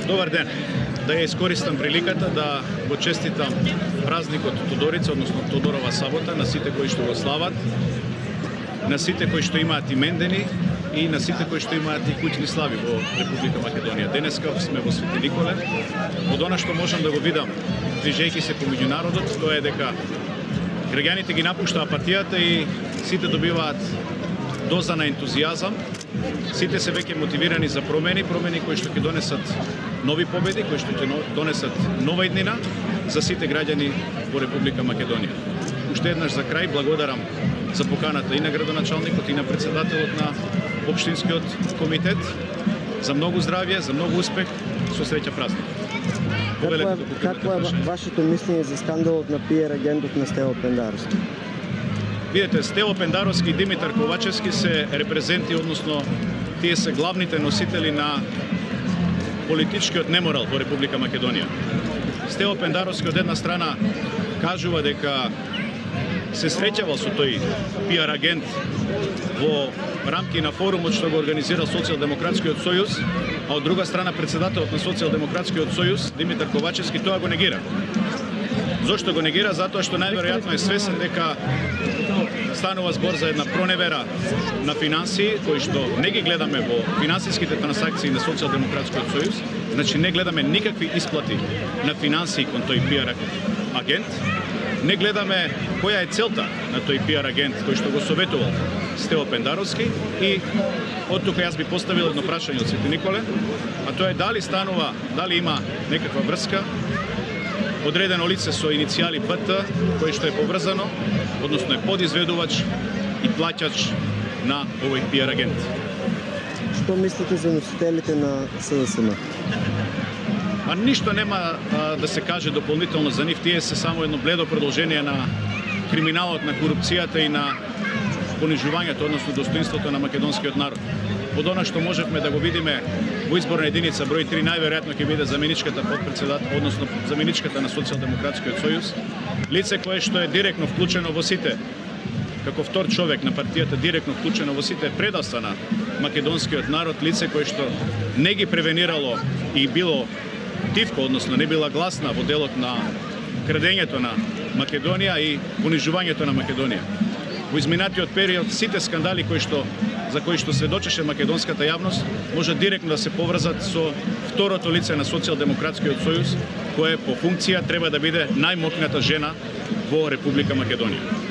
Добар ден. Да ја искористам приликата да го честитам празникот Тодорица, односно Тодорова сабота, на сите кои што го слават, на сите кои што имаат имендени и на сите кои што имаат и куќни слави во Република Македонија. Денеска сме во Свети Николе. Од она што можам да го видам, движејќи се помеѓу народот, тоа е дека граѓаните ги напуштаа апатијата и сите добиваат доза на ентузијазам. Сите се веќе мотивирани за промени кои што ќе донесат нови победи, кои што ќе донесат нова иднина за сите граѓани во Република Македонија. Уште еднаш за крај благодарам за поканата и на градоначалникот и на председателот на општинскиот комитет. За многу здравје, за многу успех, со среќа празник. Какво е вашето мислење за скандалот на PR агентот на Стево Пендаровски? Видете, Стево Пендаровски и Димитар Ковачевски се репрезенти, односно тие се главните носители на политичкиот неморал во Република Македонија. Стево Пендаровски од една страна кажува дека се среќавал со тој PR агент во рамки на форумот што го организира Социјалдемократскиот сојуз, а од друга страна председателот на Социјалдемократскиот сојуз Димитар Ковачевски тоа го негира. Зошто го негира? Затоа што најверојатно е свесен дека станува збор за една проневера на финансии, кои што не ги гледаме во финансиските трансакции на Социјалдемократскиот сојуз, значи не гледаме никакви исплати на финансии кон тој PR агент, не гледаме која е целта на тој PR агент кој што го советувал Стево Пендаровски и од тука јас би поставил едно прашање од Свети Николе, а тоа е дали има некаква врска одредено лице со иницијали ПТ, кој што е поврзано, односно е подизведувач и плаќач на овој PR агент. Што мислите за носителите на СДСМ? Ништо нема да се каже дополнително за нив. Тие се само едно бледо продолжение на криминалот, на корупцијата и на понижувањето, односно достоинството на македонскиот народ. Од она што можевме да го видиме во изборна единица број 3, најверојатно ќе биде заменичката подпредседател, односно заменичката на Социјалдемократскиот сојуз, лице кое што е директно вклучено во сите, како втор човек на партијата, директно вклучено во сите предавства на македонскиот народ, лице кое што не ги превенирало и било тивко, односно не била гласна во делот на крадењето на Македонија и понижувањето на Македонија. Во изминатиот период сите скандали за кои што сведочеше македонската јавност може директно да се поврзат со второто лице на Социјалдемократскиот сојуз, кое по функција треба да биде најмокната жена во Република Македонија.